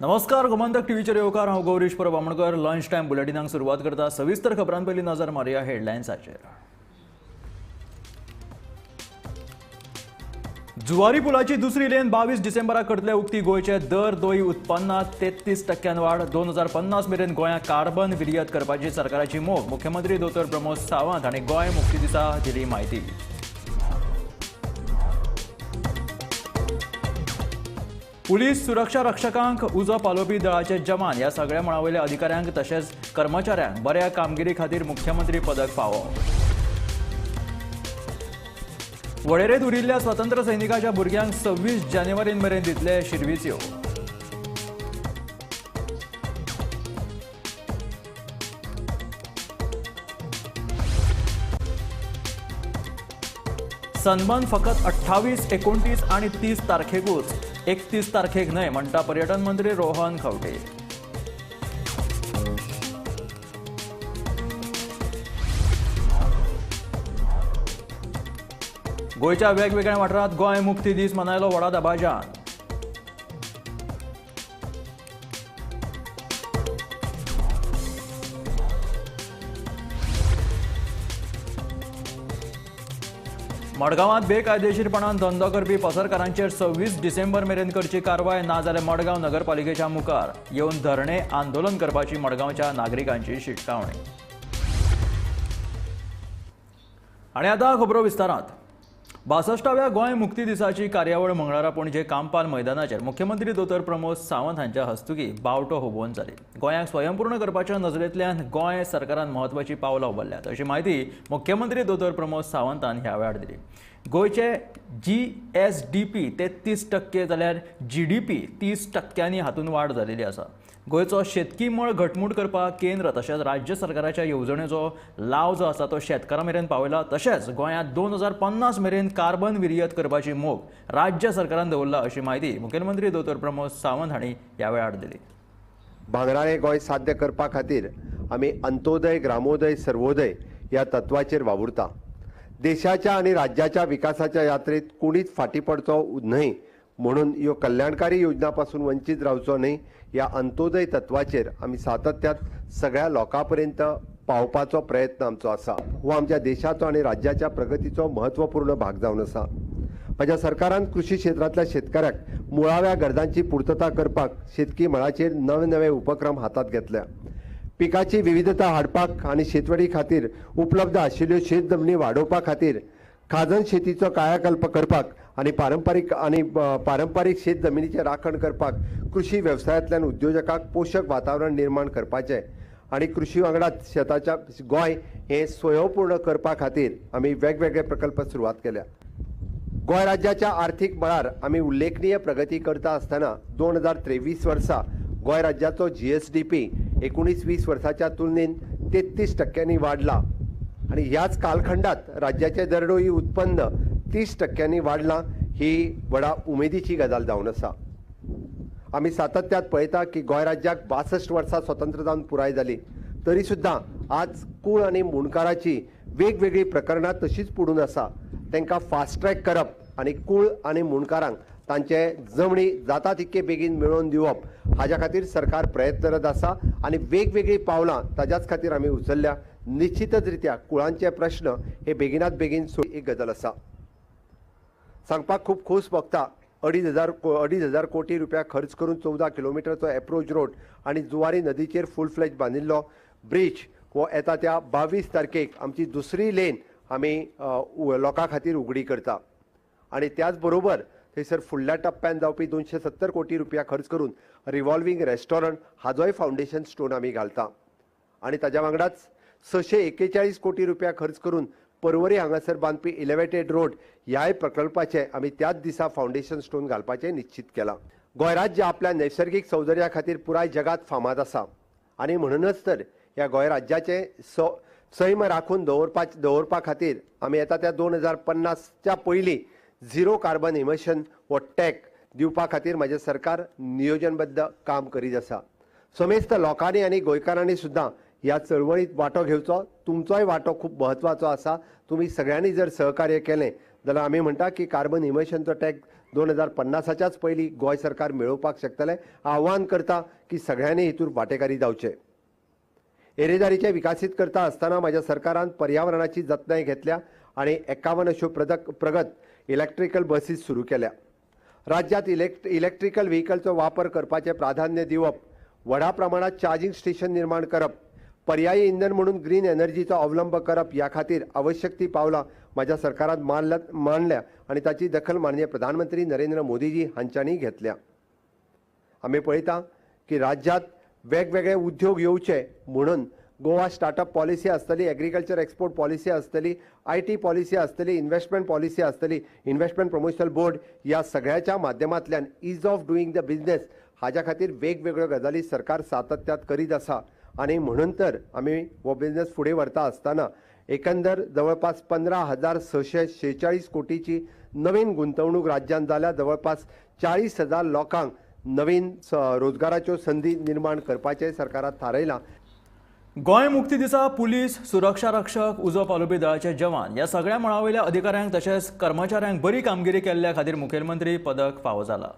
नमस्कार, गोमंतक टीव्हीचेर येवकार। हांव गौरीश परब आमोणकर। लंच टाइम बुलेटिनाक सुरवात करता। सविस्तर खबरां पयलीं नजर मारया हेडलायन्साचेर। जुवारी पुलाची दुसरी लेन 22 डिसेंबराक करतले उक्ती। गोंयचे दर दोई उत्पन्नात 33% वाड। 2050 मेरेन गोंयांक कार्बन विर्यत करपाची सरकाराची मोख। मुख्यमंत्री दोतोर प्रमोद सावंत हांणी गोंय मुक्ती दिसा दिली माहिती। पुलीस सुरक्षा रक्षकांक उजो पालोवपी दळाचे जवान ह्या सगळ्या मळावयल्या अधिकाऱ्यांक तशेंच कर्मचाऱ्यांक बऱ्या कामगिरी खातीर मुख्यमंत्री पदक फावो। वळेरेंत उरिल्ल्या स्वातंत्र्य सैनिकाच्या भुरग्यांक 26 जानेवारी मेरेन दितले शिरवित्यो। सनबर्न फकत 28, 29 आणि 30 तारखेकूच, 31 तारखेक न्हय म्हणटा पर्यटन मंत्री रोहन खंवटे। गोंयच्या वेगवेगळ्या वाठारांत गोंय मुक्ती दीस मनयलो व्हडा दबाज्यान। मडगांवांत बेकायदेशीरपणान धंदो करपी पसरकारांचेर 26 डिसेंबर मेरेन करची कारवाय, ना जाल्यार मडगांव नगरपालिकेच्या मुखार येवन धरणे आंदोलन करपाची मडगांवच्या नागरिकांची शिटकावणी। आनी आतां खबरो विस्तारांत। 62व्या गोंय मुक्ती दिसाची कार्यावळ मंगळारा पणजे कामपाल मैदानाचेर मुख्यमंत्री दोतोर प्रमोद सावंत हांच्या हस्तुकी बावटो हुबोवन जाली। गोंयांक स्वयंपूर्ण करपाच्या नजरेंतल्यान गोंय सरकारान म्हत्वाची पावलां उबारल्यात अशी माहिती मुख्यमंत्री दोतोर प्रमोद सावंतान ह्या वेळार दिली। गोंयचे GSDP 33% जाल्यार GDP 30%नी हातून वाड जालेली आसा। गोंयचो शेतकी मळ घटमूट करपाक केंद्र तशेंच राज्य सरकाराच्या येवजणेचो लाव जो आसा तो शेतकारां मेरेन पावयला। तशेंच गोंयांत 2050 मेरेन कार्बन विर्यत करपाची मोख राज्य सरकारान दवरला अशी माहिती मुखेलमंत्री दोतोर प्रमोद सावंत हांणी ह्या वेळार दिली। भांगराळे गोंय साध्य करपा खातीर आमी अंत्योदय, ग्रामोदय, सर्वोदय ह्या तत्वाचेर वावुरता। देशाच्या आनी राज्याच्या विकासाच्या यात्रेत कोणीच फाटी पडचो न्हय म्हणून ह्यो कल्याणकारी योजना पासून वंचित रावचो न्हय ह्या अंत्योदय तत्वाचेर आमी सातत्यात सगळ्या लोकां पर्यंत पावपाचो प्रयत्न आमचो आसा। हो आमच्या देशाचो आनी राज्याच्या प्रगतीचो महत्वपूर्ण भाग जावन आसा। माझ्या सरकारान कृषी क्षेत्रातल्या शेतकऱ्याक मुळाव्या गरजांची पूर्तता करपाक शेतकी मळाचेर नवे नवे उपक्रम हातात घेतल्या। पिकाची विविधता हाडपाक आनी शेतवडी खातीर उपलब्ध आशिल्ल्यो शेत जमनी वाडोवपा खातीर खाजन शेतीचो कायाकल्प करपाक आनी पारंपारीक शेत जमिनीचे राखण करपाक कृषी व्यवसायांतल्यान उद्योजकांक पोषक वातावरण निर्माण करपाचें आनी कृषी वांगडाच शेताच्या गोंय हें स्वयंपूर्ण करपा खातीर आमी वेगवेगळे प्रकल्प सुरवात केल्या। गोंय राज्याच्या आर्थीक मळार आमी उल्लेखनीय प्रगती करता आसतना 2023 वर्सा गोंय राज्याचो GSDP 19-20 वर्साच्या तुलनेन 33%नी वाडला आणि ह्याच कालखंडात राज्याचे दरडोई उत्पन्न 30%नी वाडला। ही व्हडा उमेदीची गजाल जावन आसा। आमी सातत्यात पळयता की गोंय राज्याक 62 वर्सां स्वतंत्र जावन पुराय जाली, तरी सुद्दां आज कूळ आनी मुणकाराची वेगवेगळी प्रकरणां तशीच पडून आसा। तांकां फास्ट ट्रॅक करप आनी कूळ आनी मुणकारांक तांचे जमणी जाता तितके बेगीन मेळोवन दिवप हाच्या खातीर सरकार प्रयत्नरत आसा आनी वेगवेगळी पावलां ताच्याच खातीर आमी उचलल्या। निश्चितच रित्या कुळांचे प्रश्न हे बेगिनात बेगीन एक गजाल आसा। सांगपाक खूब खोस भोगता 2,500 कोटी रुपया खर्च करून 14 किलोमिटरचो एप्रोच रोड आनी जुवारी नदीचेर फुल फ्लेज बांदिल्लो ब्रिज हो येता त्या 22 तारखेक आमची दुसरी लेन आमी लोकां खातीर उगडी करता। आनी त्याच बरोबर थंयसर फुडल्या टप्प्यान जावपी 270 कोटी रुपया खर्च करून रिवॉल्विंग रेस्टॉरंट हाजोय फाउंडेशन स्टोन आमी घालता। आनी ताज्या वांगडाच 641 कोटी रुपया खर्च करून पर्वरी हांगासर बांदपी इलेवेटेड रोड ह्याय प्रकल्पाचे आमी त्याच दिसा फाउंडेशन स्टोन घालपाचे निश्चित केला। गोंय राज्य आपल्या नैसर्गिक सौंदर्या खातीर पुराय जगात फामाद आसा आनी म्हणूनच तर ह्या गोंय राज्याचे सैम राखून दवरपा खातीर आमी येता त्या 2050च्या पयलीं झिरो कार्बन इमिशन हो टॅग दिवपा खातीर म्हजें सरकार नियोजनबद्ध काम करीत आसा। समेस्त लोकांनी आनी गोंयकारांनी सुद्दां ह्या चळवळीत वांटो घेवचो। तुमचोय वांटो खूब महत्वाचो आसा। तुम्ही सगळ्यांनी जर सहकार्य केलें जाल्यार आमी म्हणटा की कार्बन इमिशनचो टॅक्स 2050च्याच पयलीं गोंय सरकार मेळोवपाक शकतलें. आव्हान करता की सगळ्यांनी हितून वांटेकारी जावचें. येरादारीचे विकसीत करता आसतना म्हाज्या सरकारान पर्यावरणाची जतनाय घेतल्या आनी 51 अश्यो प्रगत इलेक्ट्रिकल बसीस सुरू केल्या. राज्यांत इलेक्ट्रिकल व्हेकलचो वापर करपाचें प्राधान्य दिवप, व्हडा प्रमाणात चार्जिंग स्टेशन निर्माण करप, पर्यायी इंधन म्हणून ग्रीन एनर्जीचो अवलंब करप ह्या खातीर आवश्यक ती पावलां म्हाज्या सरकारान मांडल्या आनी ताची दखल माननीय प्रधानमंत्री नरेंद्र मोदीजी हांच्यांनी घेतल्या. आमी पळयता की राज्यांत वेगवेगळे उद्योग येवचे म्हणून गोवा स्टार्टअप पॉलिसी आसतली, एग्रीकल्चर एक्सपोर्ट पॉलिसी आसतली, IT पॉलिसी आसतली, इन्व्हेस्टमेंट पॉलिसी आसतली, इन्व्हेस्टमेंट प्रमोशनल बोर्ड ह्या सगळ्याच्या माध्यमांतल्यान is of doing the business हाच्या खातीर वेगवेगळ्यो गजाली सरकार सातत्यात करीत आसा. आनी म्हणून तर आमी हो बिझनेस फुडें व्हरता आसतना एकंदर जवळपास 15,646 कोटीची नवीन गुंतवणूक राज्यांत जाल्या. जवळपास 40,000 लोकांक नवीन रोजगाराच्यो संदी निर्माण करपाचें सरकारान थारायलां. गोंय मुक्ती दिसा पुलीस, सुरक्षा रक्षक, उजो पालोवपी दळाचे जवान ह्या सगळ्या मळावयल्या अधिकाऱ्यांक तशेंच कर्मचाऱ्यांक बरी कामगिरी केल्ल्या खातीर मुखेलमंत्री पदक फावो जाला.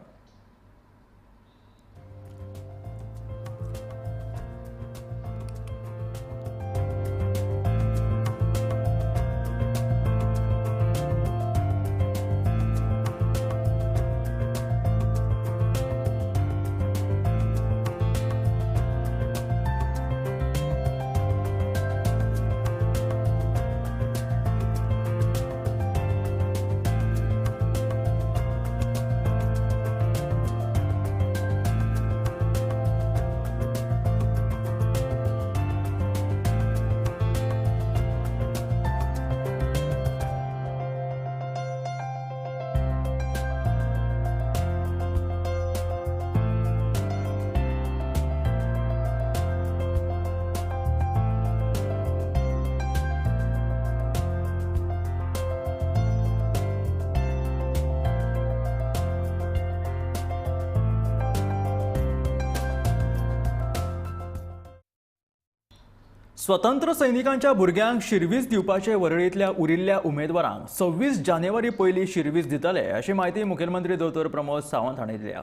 स्वतंत्र सैनिकांच्या भुरग्यांक शिर्वीस दिवपाचे वरळींतल्या उरिल्ल्या उमेदवारांक 26 जानेवारी पयलीं शिर्वीस दितले अशी माहिती मुखेलमंत्री दोतोर प्रमोद सावंत हांणी दिल्या.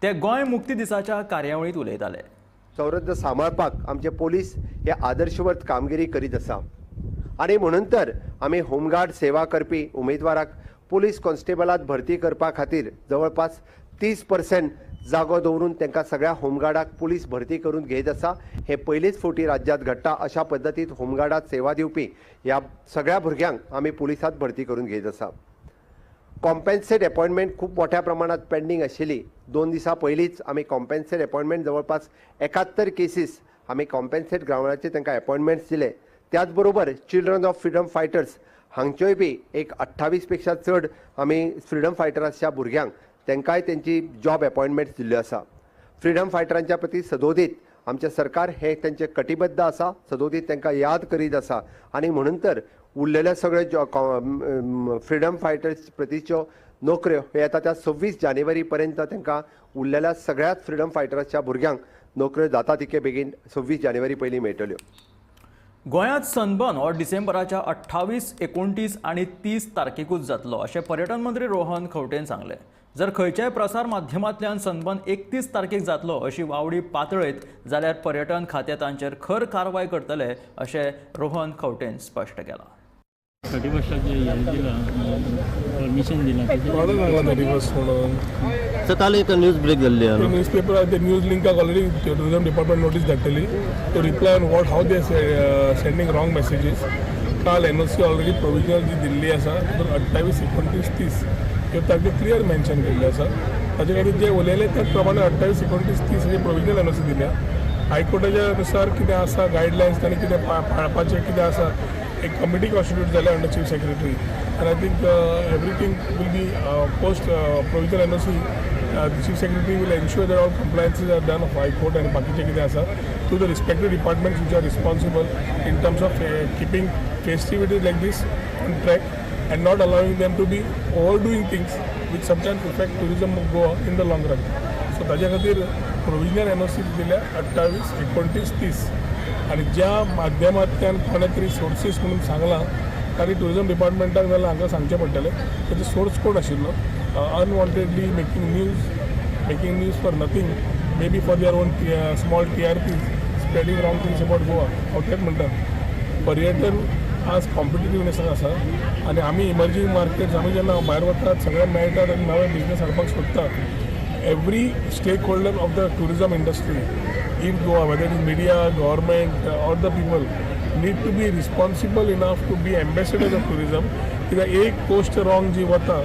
ते गोंय मुक्ती दिसाच्या कार्यावळींत उलयताले. संरक्षण सांबाळपाक आमचे पोलीस हे आदर्शवत कामगिरी करीत आसा आनी म्हणून तर आमी होमगार्ड सेवा करपी उमेदवाराक पुलीस कॉन्स्टेबलांत भरती करपा खातीर जवळपास 30% जागो दवरून तांकां सगळ्या होमगार्डाक पुलीस भरती करून घेत आसा. हे पयलीच फावटी राज्यांत घडटा. अशा पद्दतीन होमगार्डात सेवा दिवपी ह्या सगळ्या भुरग्यांक आमी पुलिसांत भरती करून घेत आसा. कॉम्पेन्सेट अपॉइंटमेंट खूब मोठ्या प्रमाणात पेंडींग आशिल्ली. 2 दिसां पयलींच आमी कॉम्पेन्सेट अपॉइंटमेंट जवळपास 71 केसीस आमी कॉम्पेन्सेट ग्रावंडाचेर तांकां अपॉइंटमेंट्स दिले. त्याच बरोबर चिल्ड्रन ऑफ फ्रीडम फायटर्स हांगच्योय बी एक 28 पेक्षा चड आमी फ्रीडम फायटर्सच्या भुरग्यांक तांकांय तेंची जॉब अपॉइंटमेंट्स दिल्ल्यो आसा. फ्रीडम फायटरांच्या प्रती सदोदीत आमचें सरकार हे तेंचे कटिबद्ध आसा, सदोदीत तांकां याद करीत आसा आनी म्हणून तर उरलेले सगळे फ्रीडम फायटर्स प्रतीच्यो नोकऱ्यो हे येता त्या 26 जानेवारी पर्यंत तांकां उरलेल्या सगळ्याच फ्रीडम फायटर्सच्या भुरग्यांक नोकऱ्यो जाता तितके बेगीन 26 जानेवारी पयलीं मेळटल्यो. गोंयांत सनबर्न हो डिसेंबराच्या 28, 29 आनी 30 तारखेकूच जातलो अशें पर्यटन मंत्री रोहन खंवटेन सांगलें. जर खंयच्याय प्रसार माध्यमांतल्यान सनबर्न 31 तारखेक जातलो अशी वावडी पातळयत जाल्यार पर्यटन खातें तांचेर खर कारवाय करतले अशें रोहन खंवटेन स्पश्ट केलां. 31 दिला परमिशन दिला कोणाला लागला 31 म्हणून तर काल एक न्यूज ब्रेक जाल्ली आहा न्यूज पेपर ते न्यूज लिंकाक ऑलरेडी टुरिझम डिपार्टमेंट नोटीस धाडटली तो reply on what have they sending wrong messages. काल NOC ऑलरेडी प्रोविजनल जी दिल्ली आसा 28, 29, 30 ह्यो तारखे क्लियर मेन्शन केल्ले आसा. ताचे खातीर जे उलयले त्याच प्रमाणे 28, 29, 30 हे प्रोविजनल NOC दिल्या. हायकोर्टाच्या नुसार कितें आसा गायडलायन्स तांणी कितें पाळपाचें कितें आसा एक कमिटी कॉन्स्टिट्यूट जाल्या under chief secretary and I think everything will be post provisional NOC. The chief secretary will ensure that all compliances are done of High Court and बाकीचे कितें आसा to the respective departments which are responsible in terms of keeping festivities like this on track and not allowing them to be overdoing things which sometimes affect tourism of Goa in the long run. So ताज्या खातीर provisional NOC दिल्या 28, 29, 30 आणि ज्या माध्यमांतल्यान कोणे तरी sources म्हणून सांगलां आनी टुरिजम डिपार्टमेंटाक जाल्यार हांकां सांगचें पडटलें तेजो सोर्स कोड आशिल्लो unwantedly making news for nothing may for their own small TRPs spreading wrong things about Goa हांव तेंच म्हणटा पर्यटन आज कॉम्पिटिटिवनेसान आसा आनी आमी इमर्जींग मार्केट्स आमी जेन्ना भायर वतात सगळ्यांक मेळटात आनी नवे बिजनेस हाडपाक सोदतात every stakeholder of the tourism industry in Goa, whether it is media, government or the people, need to be responsible enough to be ambassadors of tourism. कित्याक एक पोस्ट रॉंग जी वता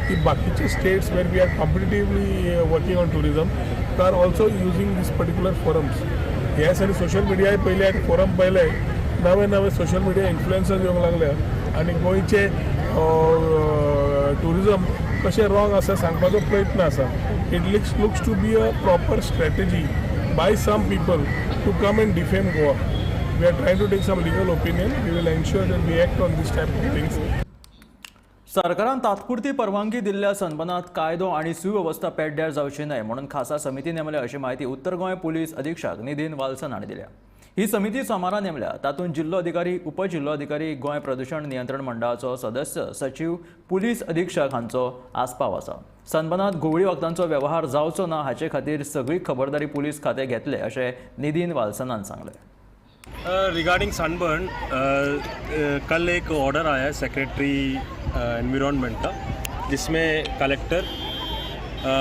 ती बाकीचे states where we are competitively working on tourism they are also using these particular forums. Yes आनी social media पयले आनी forum पयले नवे सोशल मिडिया इन्फ्लुएन्सर्स येवंक लागल्या आनी गोंयचे टुरिजम कशें रॉंग आसा सांगपाचो प्रयत्न आसा. It looks to be a proper strategy by some people to come and defame Goa. We are trying to take some legal opinion. We will ensure that we act on this type of things. सरकारान तात्पुरती परवानगी दिल्ल्या सनबर्नात कायदो आणि सुव्यवस्था पेड्ड्यार जावची न्हय म्हणून खासा समिती नेमल्या अशी माहिती उत्तर गोंय पुलीस अधीक्षक नितीन वाल्सन हांणी दिल्या. ही समिती सोमारा नेमल्या. तातूंत जिल्लो अधिकारी उपजिल्लो अधिकारी गोंय प्रदूषण नियंत्रण मंडळाचो सदस्य सचिव पुलीस अधीक्षक हांचो आस्पाव आसा. सनबर्नात घुवळी वखदांचो वेव्हार जावचो ना हाचे खातीर सगळी खबरदारी पुलीस खातें घेतले अशें नितीन वाल्सनान सांगलें. रिगार्डिंग सनबर्न कल एक ऑर्डर आया है सेक्रेटरी एनवायरनमेंट का जिसमें collector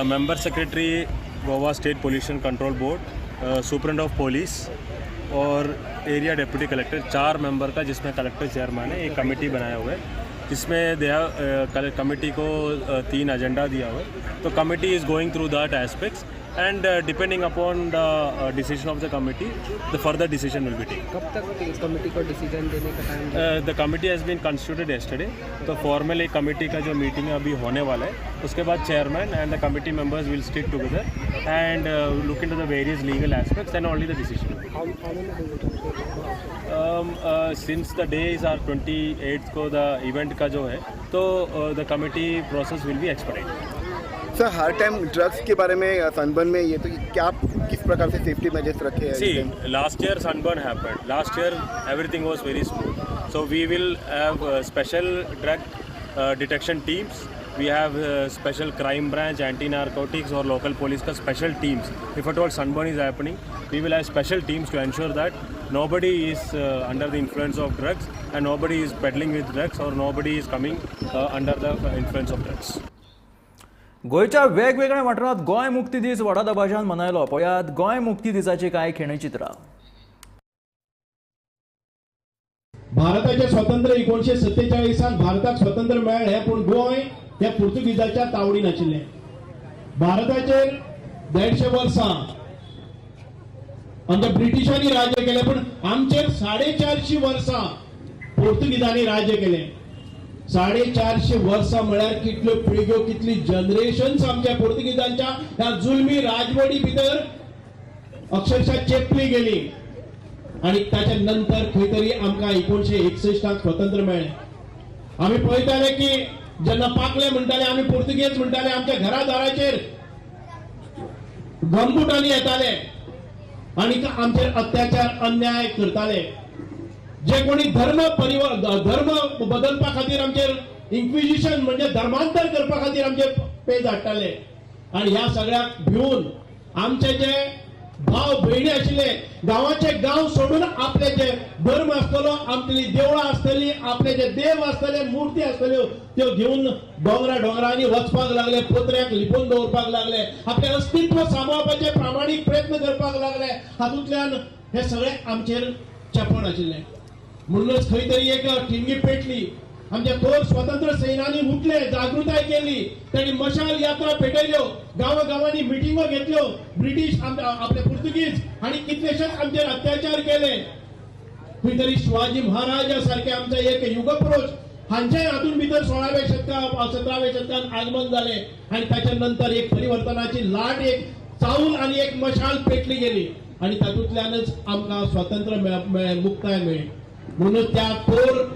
member secretary Goa state pollution control board superintendent of police और एरिया डिप्टी कलेक्टर 4 मेंबर का जिसमें कलेक्टर चेयरमैन है एक कमेटी बनाया हुआ है जिसमें कमेटी को 3 एजेंडा दिया हुआ है. तो committee is going through that aspects and depending upon the decision of the committee the further decision will be taken. कब तक इस कमेटी को डिसीजन देने का time? The committee has been constituted yesterday. तो फॉर्मल एक कमेटी का जो meeting अभी होने वाला है उसके बाद chairman and the committee members will stick together and look into the various legal aspects and only the decision. Since the days are 28 को द इवेंट का जो है तो the committee process will be expedited. Sir हर time drugs के बारे में sunburn में ये तो क्या किस प्रकार से सेफ्टी मेजर्स रखे हैं? See, last year sunburn happened. Last year everything was very smooth. So we will have special drug detection teams. We have special crime branch, anti-narcotics or local police ka special teams. If at all sunburn is happening, we will have special teams to ensure that nobody is under the influence of drugs and nobody is peddling with drugs or nobody is coming under the influence of drugs. गोंयच्या वेगवेगळ्या वाठारांत गोंय मुक्ती दीस व्हडा दबाज्यान मनयलो. पळयात गोंय मुक्ती दिसाची कांय खिणचित्रां. भारताचे स्वातंत्र्य 1947 भारताक स्वातंत्र्य मेळ्ळें हे पूण गोंय हे पुर्तुगीजाच्या तावडीन आशिल्लें. भारताचेर 150 वर्सां आमच्या ब्रिटिशांनी राज्य केलें पूण आमचेर 450 वर्सां पुर्तुगीजांनी राज्य केलें. 450 वर्सां म्हळ्यार कितल्यो पिळग्यो कितली जनरेशन्स आमच्या पुर्तुगीजांच्या ह्या जुलमी राजवटी भितर अक्षरशः चेपली गेली आणि ताच्या नंतर खंय तरी आमकां 1961 स्वातंत्र्य मेळ्ळें. आमी पळयताले की जेन्ना पाकले म्हणटाले आमी पुर्तुगेज म्हणटाले आमच्या घरादाराचेर गमबुटांनी येताले आणि आमचेर अत्याचार अन्याय करताले. जे कोणी धर्म बदलपा खातीर आमचेर इन्क्विजिशन म्हणजे धर्मांतर करपा खातीर आमचे पेज हाडटाले आणि ह्या सगळ्याक भिवून आमचे जे भाव भयणी आशिल्ले गांवाचे गांव सोडून आपले जे धर्म आसतलो आपली देवळां आसतली आपले जे देव आसतले मुर्ती आसतल्यो त्यो घेवन डोंगरांनी वचपाक लागले पोत्र्याक लिपोवन दवरपाक लागले आपले अस्तित्व सांबाळपाचे प्रामाणीक प्रयत्न करपाक लागले. हातूंतल्यान हे सगळे आमचेर चेपण आशिल्लें. म्हणूनच खंय तरी एक ठिणगी पेटली. आमच्या थोर स्वतंत्र सैनानी उठले जागृताय केली त्यांनी मशाल यात्रा पेटयल्यो गांवांनी मिटिंगो घेतल्यो. ब्रिटीश आपले पुर्तुगीज आणि कितलेशेच आमचेर अत्याचार केले. खंय तरी शिवाजी महाराज सारखे आमचे एक युगपुरुष हांचे हातून भितर 16व्या शतकात 17व्या शतकात आगमन झाले आणि त्याच्या नंतर एक परिवर्तनाची लाट एक चाऊल आणि एक मशाल पेटली गेली आणि तातूंतल्यानच आमकां स्वातंत्र्य मुक्ताय मेळ्ळी. म्हणून त्या थोर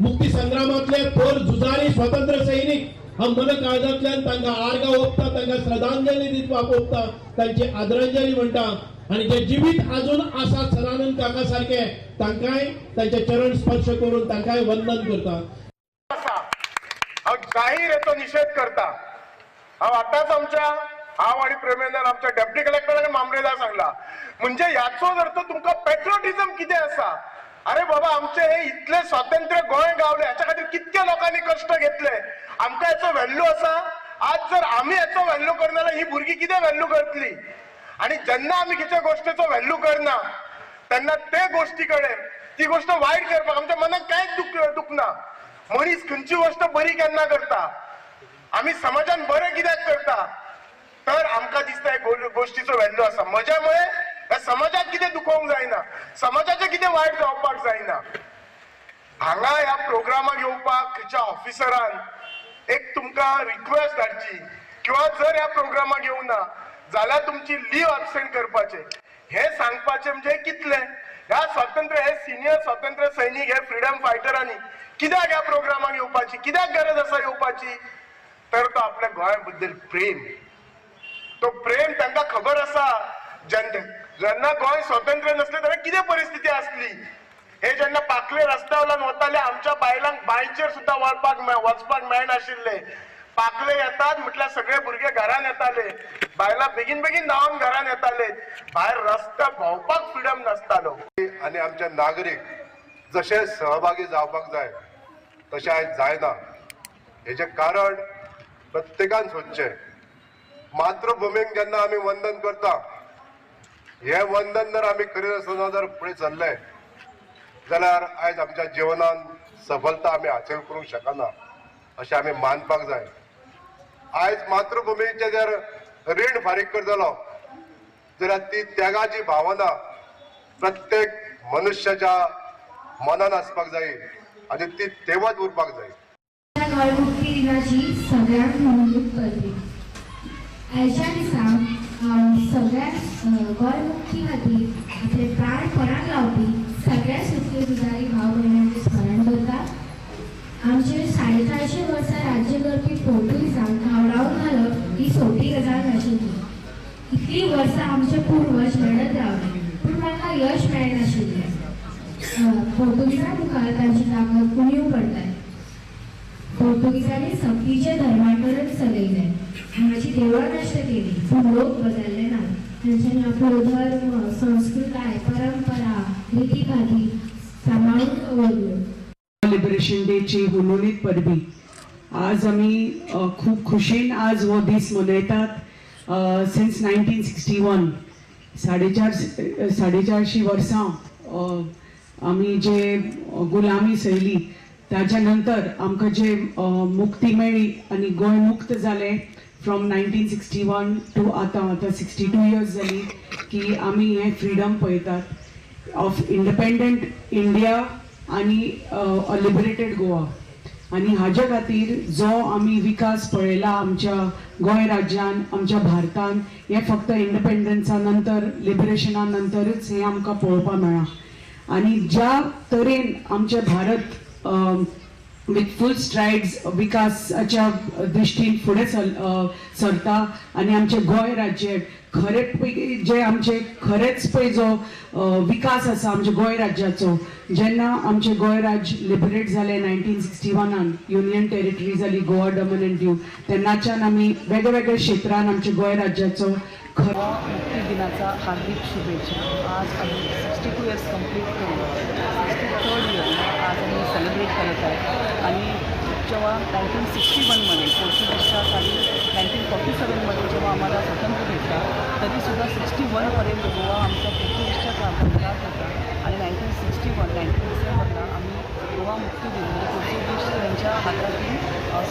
मुक्ती संग्रामातले थोर झुजारी स्वतंत्र सैनिक हम मन काळजांतल्यान तांकां आर्गां ओंपता तांकां श्रद्धांजली दिवपाक ओंपता तांची आदरांजली म्हणटा आणि जे जिवीत अजून आसा सदानंद काका सारखे तांकांय तांचे चरण स्पर्श करून तांकांय वंदन करता. हांव जाहीर हेचो निशेध करता. हांव आतांच हांव आणि प्रेमेंद्र आमच्या डेप्युटी कलेक्टरान मामलेदार सांगला म्हणजे ह्याचो अर्थ तुमकां पेट्रोटिझम कितें आसा. अरे बाबा आमचे हे इतले स्वातंत्र्य गोंय गावले हाच्या खातीर कितके लोकांनी कष्ट घेतले. आमकां हेचो व्हॅल्यू आसा. आज जर आमी हेचो व्हॅल्यू करना जाल्यार ही भुरगीं कितें व्हॅल्यू करतली. आणि जेन्ना आमी खंयच्या गोश्टीचो व्हॅल्यू करना तेन्ना ते गोश्टी कडेन ती गोश्ट वायट करपाक आमच्या मनाक कांयच दुखना. मनीस खंयची गोश्ट बरी केन्ना करता. आमी समाजान बरें कित्याक करता तर आमकां दिसता हे गोश्टीचो व्हॅल्यू आसा. म्हज्या मुळे ह्या समाजाक कितें दुखोवंक जायना. समाजाचें कितें वायट जावपाक जायना. हांगा ह्या प्रोग्रामाक येवपाक खंयच्या ऑफिसरान एक तुमकां रिक्वेस्ट धाडची किंवा जर ह्या प्रोग्रामाक येवना जाल्यार तुमची लीव एब्सेंट करपाचे हे सांगपाचे म्हणजे कितले. ह्या स्वातंत्र्य हे सिनियर स्वातंत्र्य सैनीक हे फ्रीडम फायटरांनी कित्याक ह्या प्रोग्रामाक येवपाची कित्याक गरज आसा येवपाची तर तो आपल्या गोंया बद्दल प्रेम. तो प्रेम तांकां खबर आसा जेन्ना गोंय स्वतंत्र नसलें तेन्ना कितें परिस्थिती आसली. हे जेन्ना पाखले रस्त्यावयल्यान वताले आमच्या बायलांक बांयचेर सुद्दां वचपाक मेळनाशिल्ले. पाखले येतात म्हटल्यार सगळे भुरगे घरान येताले. बायलां बेगीन बेगीन न्हांवन घरान येताले. भायर रस्त्यार भोंवपाक फ्रिडम नासतालो. आनी आमचे नागरीक जशे सहभागी जावपाक जाय तशें आयज जायना. हेजें कारण प्रत्येकान सोदचें. मातृभुमीक जेन्ना आमी वंदन करता हे वंदन जर आमी करीत आसतना जर फुडें चल्ले जाल्यार आयज आमच्या जिवनान सफलता आमी हासील करूंक शकना अशें आमी मानपाक जाय. आयज मातृभुमीचें जर रीण फारीक करतलो जाल्यार ती त्यागाची भावना प्रत्येक मनुश्याच्या मनान आसपाक जाय आनी ती तेवत उरपाक जाय. गोंयमुक्ती दिनाची सगळ्यांक मनोरूप करपी आयच्या दिसा सगळ्या गोंयमुक्ती खातीर आपले प्राण पणाक लावपी सगळ्या सुटके झुजारी भाव भयणांचे स्मरण करतात. आमचे 450 वर्सां राज्य करपी पोर्तुगीजांक धांवडावन घालप ही सोपी गजाल नाशिल्ली. इतली वर्सां आमचे पूर्वज लढत रावले पूण तांकां यश मेळनाशिल्लें. पोर्तुगीजां मुखार तांची ताकद उणीव पडटाली. पोर्तुगीजांनी सक्तीचे धर्मांतरण चलयलें. हांगाची देवळां नश्ट केली पूण लोक बदलले ना. तांच्यांनी आपलो धर्म संस्कृताय परंपरा रिती खाती सांबाळून दवरल्यो. लिबरेशन डेची हुलुलीत परबी आज आमी खूब खुशेन आज हो दीस मनयतात. सिन्स 1961 450 वर्सां आमी जे गुलामी सयली ताच्या नंतर आमकां जे मुक्ती मेळ्ळी आनी गोंय मुक्त जालें फ्रॉम 1961 टू आतां 62 इयर्स जाली की आमी हें फ्रिडम पळयतात ऑफ इंडिपेंडंट इंडिया आनी लिबरेटेड गोवा. आनी हाजे खातीर जो आमी विकास पळयला आमच्या गोंय राज्यान आमच्या भारतान हें फक्त इंडिपेंडन्सा नंतर लिबरेशना नंतरच हें आमकां पळोवपाक मेळ्ळा. आनी ज्या तरेन आमचें भारत विथ फूल स्ट्रायड्स विकासाच्या दृश्टीन फुडें सरता आनी आमचें गोंय राज्य खरे पैकी जे आमचे खरेच पळय जो विकास आसा आमच्या गोंय राज्याचो जेन्ना आमचें गोंय राज्य लिबरेट जालें 1961 युनियन टेरिटरी जाली गोवा दमन एंड दीव तेन्नाच्यान आमी वेगवेगळ्या क्षेत्रान आमच्या गोंय राज्याचो मुक्ती दिनाचा हार्दिक शुभेच्छा. आज आम्ही 62 इयर्स कंप्लीट करून 63rd इयर आज आम्ही सेलिब्रेट करत आहे. आणि जेव्हा 1961मध्ये पोर्तुगीजच्या खाली 1947मध्ये जेव्हा आम्हाला स्वातंत्र्य भेटलं तरीसुद्धा 61पर्यंत गोवा आमचा पोर्तुगीजच्या काळात होता. आणि 1961 डिसेंबरला आम्ही गोवा मुक्ती दिन म्हणजे पोर्तुगीज यांच्या हातातून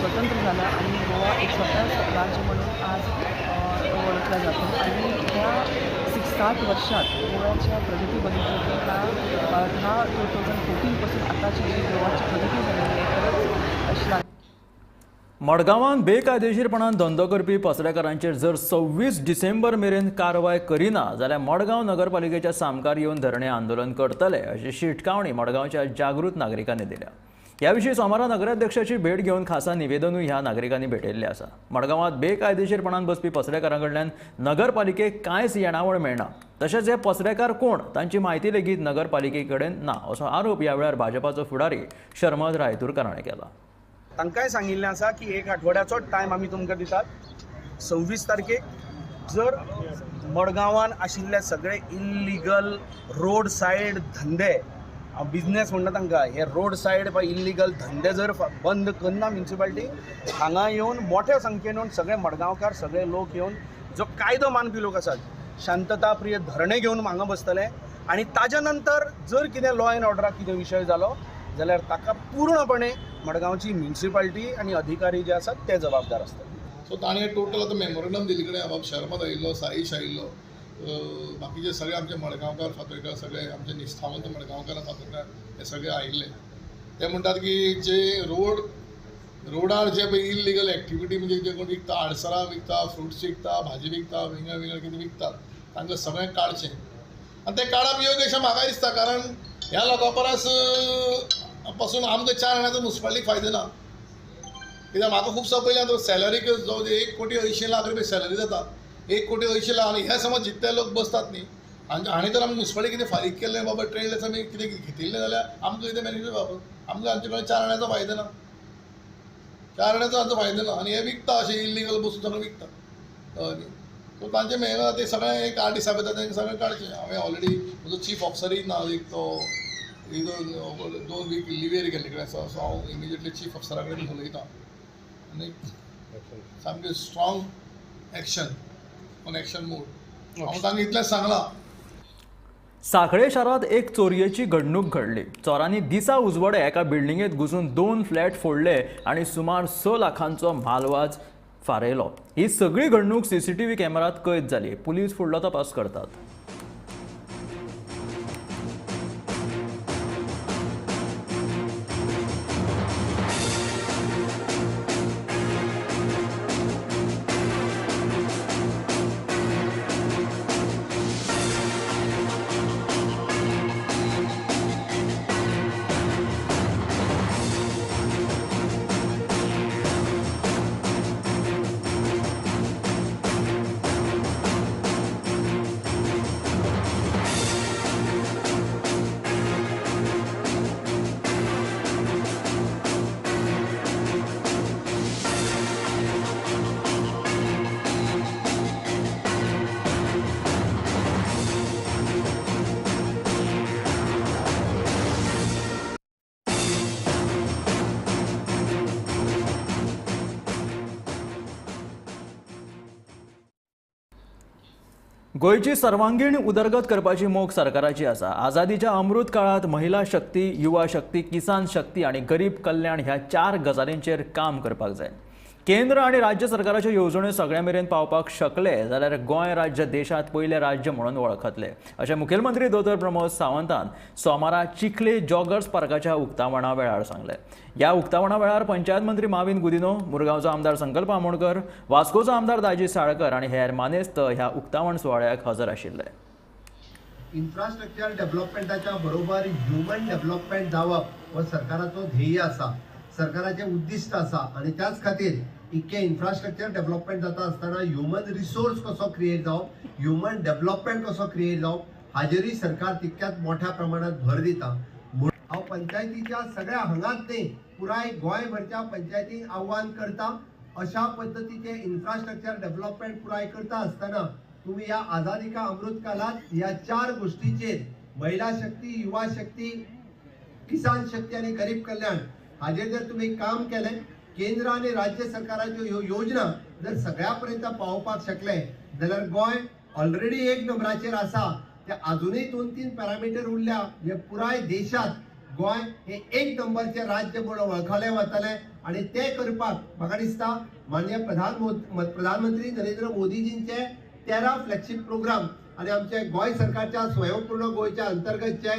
स्वतंत्र झाला आणि गोवा एक स्वतः राज्य म्हणून आज ओळखला जातो. आणि ह्या 60 वर्षात गोव्याच्या प्रगती बघितली तर हा 2014 पासून आताची जी गोवाची प्रगती झालेली आहे खरंच. मडगांवांत बेकायदेशीरपणान धंदो करपी पसरेकारांचेर जर 26 डिसेंबर मेरेन कारवाय करिना जाल्यार मडगांव नगरपालिकेच्या सामकार येवन धरणे आंदोलन करतले अशी शिटकावणी मडगांवच्या जागृत नागरिकांनी दिल्या. याविषयी सोमारा नगराध्यक्षाची भेट घेऊन खासा निवेदनूय ह्या नागरिकांनी भेटयल्लें आसा. मडगांवांत बेकायदेशीरपणान बसपी पसरेकारां कडल्यान नगरपालिकेक कांयच येणावळ मेळना. तशेंच हे पसरेकार कोण तांची म्हायती लेगीत नगरपालिके कडेन ना असो आरोप ह्या वेळार भाजपाचो फुडारी शर्मद रायतुरकार हाणें केला. तांकांय सांगिल्लें आसा की 1 आठवड्याचो टायम आमी तुमकां दितात. 26 तारखेक जर मडगांवान आशिल्ले सगळे इल्लीगल रोड सायड धंदे बिझनेस म्हणटा तांकां हे रोड सायड वा इल्लीगल धंदे जर बंद करना म्युनिसिपालिटी हांगा येवन मोठ्या संख्येन येवन सगळे मडगांवकार सगळे लोक येवन जो कायदो मानपी लोक आसात शांतता प्रिय धरणे घेवन हांगा बसतले आनी ताज्या नंतर जर कितें लॉ एंड ऑर्डराक कितें विशय जालो जाल्यार ताका पूर्णपणे मडगांवची म्युनिसिपालिटी आनी अधिकारी जे आसात ते जबाबदार आसतात. सो ताणें टोटल आतां मेमोरंडम दिल्ले कडेन बाब शर्मद आयिल्लो, साईश आयिल्लो, बाकीचे सगळे आमचे मडगांवकार फातोरकार सगळे आमचे निश्ठावंत मडगांवकार फातोरकार हे सगळे आयिल्ले. ते म्हणटात की जे रोडार जे पळय इल्लीगल एक्टिविटी म्हणजे जे कोण विकता आडसरां विकता, फ्रुट्स विकता, भाजी विकता, वेगळे वेगळे कितें विकतात तांकां सगळें काडचें. आनी तें काडप योग्य अशें म्हाका दिसता. कारण ह्या लोकां परस पासून आमकां 4 आण्याचो म्युनिसिपालिटीक फायदो ना. कित्याक म्हाका खूब पयलीं आतां सॅलरीक जावं 1,80,00,000 रुपया सॅलरी जाता. 1,80,00,000 आनी हे समज जितले लोक बसतात न्ही हांणी तर आमी म्युनिसिपालिटी कितें फारीक केल्लें बाबा ट्रेड आमी कितें घेतिल्लें जाल्यार आमकां कितें बेनिफीट बाबा आमकां आमचे कडेन 4 आण्याचो फायदो ना. 4 आण्याचो आमचो फायदो ना. आनी हे विकता अशें इल्लीगल बसून सगळें विकता. सो तांचे मेळना ते सगळें एक 8 दिसा भितर तेंकां सगळें काडचें. हांवें ऑलरेडी म्हजो चीफ ऑफिसरूय ना एक तो 2 वीक लिवेर गेल्ले कडेन सो हांव इमिजिएटली चीफ ऑफिसरा कडेन उलयतां आनी सामकें स्ट्रॉंग एक्शन ऑन एक्शन मोड हांव तांकां इतलेंच सांगलां. सांखळे शारांत एक चोरयेची घडणूक घडली. चोरांनी दिसा उजवाडे एका बिल्डिंगेंत घुसून 2 फ्लॅट फोडले आनी सुमार 6 लाखांचो म्हालवाज फारयलो. ही सगळी घडणूक CCTV कॅमेरात कैद जाली. पुलीस फुडलो तपास करतात. गोयची सर्वांगीण उदरगत करपाची मोख सरकाराची आसा. आझादीच्या अमृत काळात महिला शक्ती, युवा शक्ती, किसान शक्ती आणि गरीब कल्याण ह्या 4 गजालींचेर काम करपाक जाय. केंद्र आणि राज्य सरकाराच्यो येवजण्यो सगळ्या मेरेन पावपाक शकले जाल्यार गोंय राज्य देशात पयले राज्य म्हणून वळखतले अशें मुखेलमंत्री दोतोर प्रमोद सावंतान सोमारा चिखले जॉगर्स पार्काच्या उक्तावणा वेळार सांगलें. ह्या उक्तावणा वेळार पंचायत मंत्री माविन गुदिनो, मुरगांवचो आमदार संकल्प आमोणकर, वास्कोचो आमदार दाजी साळकर आनी हेर मानेस्त ह्या उक्तावण सुवाळ्याक हजर आशिल्ले. इन्फ्रास्ट्रक्चर डेव्हलपमेंटाच्या बरोबर ह्युमन डेव्हलपमेंट जावप हो सरकाराचो ध्येय आसा, सरकाराचे उद्दिष्ट आसा. आणि त्याच खातीर इतके इन्फ्रास्ट्रक्चर डेव्हलपमेंट जाता आसतना ह्युमन रिसोर्स कसो क्रिएट जावप, ह्युमन डेव्हलपमेंट कसो क्रिएट जावप हाजेरूय सरकार तितक्याच मोठ्या प्रमाणात भर दिता. हांव पंचायतीच्या सगळ्या हांगाच न्ही पुराय गोंयभरच्या पंचायतींक आव्हान करता अशा पद्धतीचे इन्फ्रास्ट्रक्चर डेव्हलपमेंट पुराय करता आसतना तुम्ही या आझादी का अमृत काळात या 4 गोष्टीचेर महिला शक्ती, युवा शक्ती, किसान शक्ती आणि गरीब कल्याण हाजेर जर तुम्ही काम केले, केंद्र आणि राज्य सरकाराच्यो योजना जर सगळ्यापर्यंत पावोवपाक शकले जाल्यार गोंय ऑलरेडी 1 नंबराचेर आसा. ते अजूनही 2-3 पॅरामिटर उरल्या जे पुराय देशात गोंय हे 1 नंबरचे राज्य म्हणून वळखले वतले. आणि ते करपाक म्हाका दिसता माननीय प्रधानमंत्री नरेंद्र मोदीजींचे 13 फ्लॅगशिप प्रोग्राम आणि आमचे गोंय सरकारच्या स्वयंपूर्ण गोयच्या अंतर्गतचे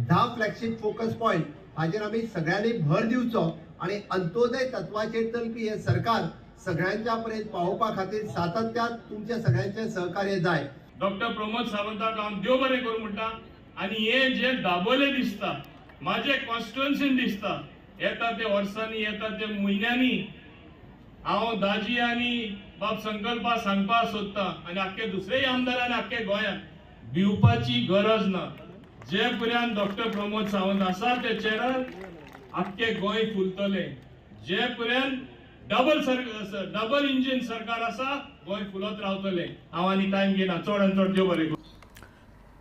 10 फ्लॅगशिप फोकस पॉइंट हाजेर आमी सगळ्यांनी भर दिवचो आणि अंत्योदय तत्वाचेर चलपी हे सरकार सगळ्यांच्या पर्यंत पावोवपा खातीर सातत्यान तुमचे सगळ्यांचे सहकार्य जाय. डॉक्टर प्रमोद सावंताक हांव देव बरें करूं म्हणटा. आनी हे जे दाबोले दिसता, म्हाजे कॉन्स्टिट्युएन्सीन दिसता, येता ते वर्सांनी येता ते म्हयन्यांनी हांव दाजी आनी बाब संकल्पा सांगपा सोदता आनी आख्खे दुसरे आमदारांनी आख्खे गोंयांत भिवपाची गरज ना. जे पर्यंत डॉक्टर प्रमोद सावंत आसा ते चेरार आख्खे गोंय फुलतले. जे पर्यंत डबल इंजिन सरकार आसा गोंय फुलत रावतले. हांव आनी टायम घेना. चड आनी चड देव बरें करूं.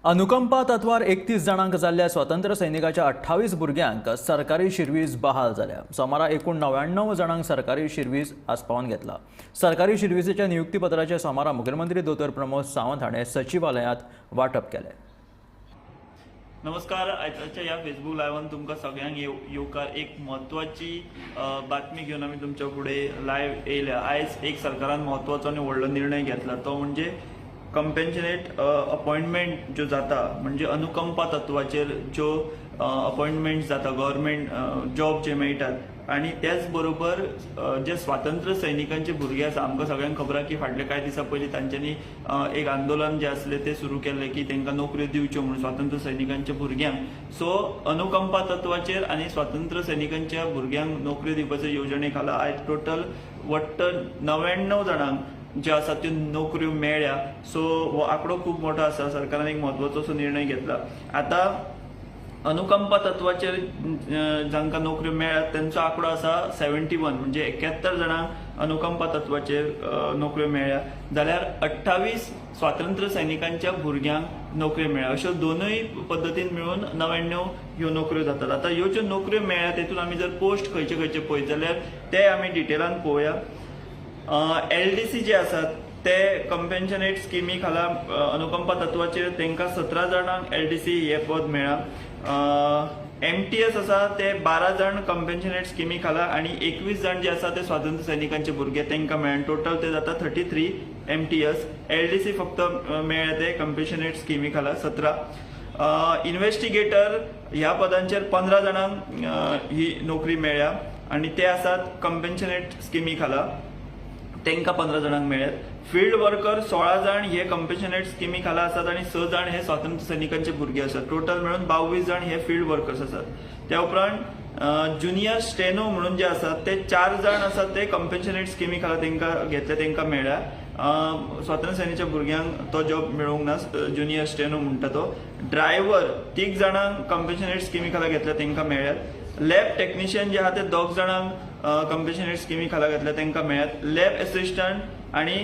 अनुकंपा तत्वार 31 जाणांक जाल्ल्या स्वातंत्र्य सैनिकाच्या 28 भुरग्यांक सरकारी शिरवीज बहाल जाल्या. सोमारा एकूण 99 जाणांक सरकारी शिरवीज आस्पावन घेतला. सरकारी शिरवीजेच्या नियुक्तीपत्राचे सोमारा मुखेलमंत्री दोतोर प्रमोद सावंत हाणें सचिवालयांत वांटप केलें. नमस्कार. आयच्या ह्या फेसबूक लायव्हान तुमकां सगळ्यांक येवकार एक म्हत्वाची बातमी घेवन आमी तुमच्या फुडें लायव्ह येयल्या. आयज एक सरकारान म्हत्वाचो आनी व्हडलो निर्णय घेतला. तो म्हणजे कंपेन्शनेट अपॉइंटमेंट ज्यो जाता म्हणजे अनुकंपा तत्वाचेर ज्यो अपॉइंटमेंट जाता गव्हर्मेंट जॉब जे मेळटात आनी त्याच बरोबर जे स्वातंत्र्य सैनिकांचे भुरगे आसा. आमकां सगळ्यांक खबर आसा की फाटले कांय दिसा पयलीं तांच्यांनी एक आंदोलन जे आसलें तें सुरू केल्लें की तांकां नोकऱ्यो दिवच्यो म्हणून स्वातंत्र्य सैनिकांच्या भुरग्यांक. सो अनुकंपा तत्वाचेर आनी स्वातंत्र्य सैनिकांच्या भुरग्यांक नोकऱ्यो दिवपाचे येवजणे खाला आयज टोटल वट्ट 99 जाणांक ज्यो आसा त्यो नोकऱ्यो मेळ्ळ्या. सो हो आंकडो खूब मोठो आसा. सरकारान एक म्हत्वाचो असो निर्णय घेतला. आतां अनुकंपा तत्वाचेर जांकां नोकऱ्यो मेळ्ळ्यात तांचो आंकडो आसा 71 म्हणजे 71 जाणांक अनुकंपा तत्वाचेर नोकऱ्यो मेळ्ळ्या. जाल्यार 28 स्वातंत्र्य सैनिकांच्या भुरग्यांक नोकऱ्यो मेळ्ळ्या. अश्यो दोनूय पद्दतीन मेळून 99 ह्यो नोकऱ्यो जातात. आतां ह्यो ज्यो नोकऱ्यो मेळ्ळ्या तातूंत आमी जर पोस्ट खंयचे खंयचे पळयत जाल्यार ते आमी डिटेलान पळोवया. LDC जे आसात ते कंपेन्शनेट स्किमी खाला अनुकंपा तत्वाचेर तांकां 17 जाणांक LDC हे पद मेळ्ळा. MTS आसा ते 12 जाण कंपेन्शनेट स्किमी खाला आनी 21 जाण जे आसा ते स्वातंत्र्य सैनिकांचे भुरगे तांकां मेळ्ळा. टोटल ते जाता 33 MTS. LDC फक्त मेळ्ळे ते कंपेन्शनेट स्किमी खाला 17. इन्व्हेस्टिगेटर ह्या पदांचेर 15 जाणांक ही नोकरी मेळ्ळ्या आनी ते आसात कंपेन्शनेट स्किमी खाला तांकां 15 जाणांक मेळ्ळ्यात. फील्ड वर्कर 16 जाण हे कंपेन्शनेट स्किमी खाला आसात आनी 6 जाण हे स्वातंत्र्य सैनिकांचे भुरगे आसात. टोटल मेळून 22 जाण हे फील्ड वर्कर्स आसात. त्या उपरांत ज्युनियर स्टेनो म्हणून जे आसात ते 4 जाण आसात ते कंपेन्शनेट स्किमी खाला तांकां घेतले तांकां मेळ्ळ्या. स्वातंत्र्य सैनिकाच्या भुरग्यांक तो जॉब मेळूंक ना. ज्युनियर स्टेनो म्हणटा तो. ड्रायव्हर 3 जाणांक कंपेन्शनेट स्किमी खाला घेतल्या तांकां मेळ्ळ्यात. लॅब टेक्निशियन जे आहा ते 2 जाणांक कंपेन्शनेट स्किमी खाला घेतल्या तांकां मेळ्ळ्यात. लॅब एसिस्टंट आनी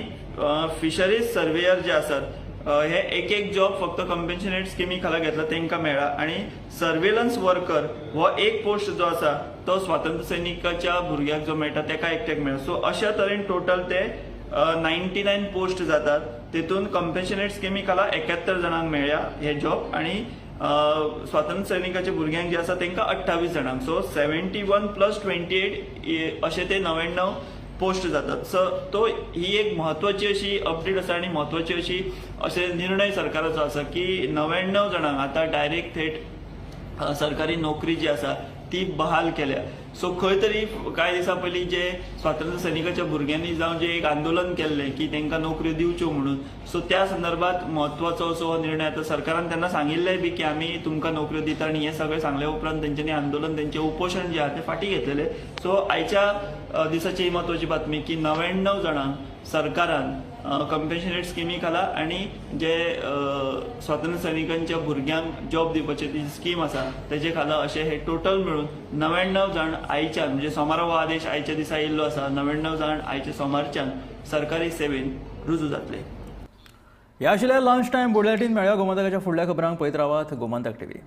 फिशरीज सर्वेयर जे आसात हे एक जॉब फक्त कंपेन्शनेट स्किमी खाला घेतला तांकां मेळ्ळा. आनी सर्वेलन्स वर्कर हो एक पोस्ट जो आसा तो स्वातंत्र्य सैनिकाच्या भुरग्याक जो मेळटा ताका एकट्याक मेळ्ळा. सो अशा तरेन टोटल ते 99 पोस्ट जातात. तेतून कंपेन्शनेट स्किमी खाला 71 जाणांक मेळ्ळ्या हे जॉब आनी स्वातंत्र्य सैनिकाच्या भुरग्यांक जे आसा तांकां 28 जाणांक. सो 71 + 28 अशे ते 99 पोस्ट जातात. सो तो ही एक म्हत्वाची अशी अपडेट आसा आनी म्हत्वाची अशी अशे निर्णय सरकाराचो आसा की 99 जाणांक आतां डायरेक्ट थेट सरकारी नोकरी जी आसा ती बहाल केल्या. सो खंय तरी कांय दिसा पयलीं जे स्वातंत्र्य सैनिकाच्या भुरग्यांनी जावं जे एक आंदोलन केल्लें की तांकां नोकऱ्यो दिवच्यो म्हणून. सो त्या संदर्भात म्हत्वाचो असो हो निर्णय आतां सरकारान तेन्ना सांगिल्लें बी की आमी तुमकां नोकऱ्यो दिता आनी हें सगळें सांगले उपरांत तेंच्यांनी आंदोलन तेंचें उपोशण जें आहा तें फाटीं घेतलेलें. सो आयच्या दिसाची ही म्हत्वाची बातमी की 99 जाणांक सरकारान कंपेन्शनेट स्किमी खाला आनी जे स्वातंत्र्य सैनिकांच्या भुरग्यांक जॉब दिवपाची ती स्कीम आसा तेजे खाला अशे हे टोटल मेळून 99 जाण आयच्यान म्हणजे सोमारा हो आदेश आयच्या दिसा येयल्लो आसा. 99 जाण आयच्या सोमारच्यान सरकारी सेवेन रुजू जातले. ह्या आशिल्लें लंच टायम बुलेटीन मेळ्या गोमंतकाच्या फुडल्या खबरांक पळयत रावात गोमंतक TV.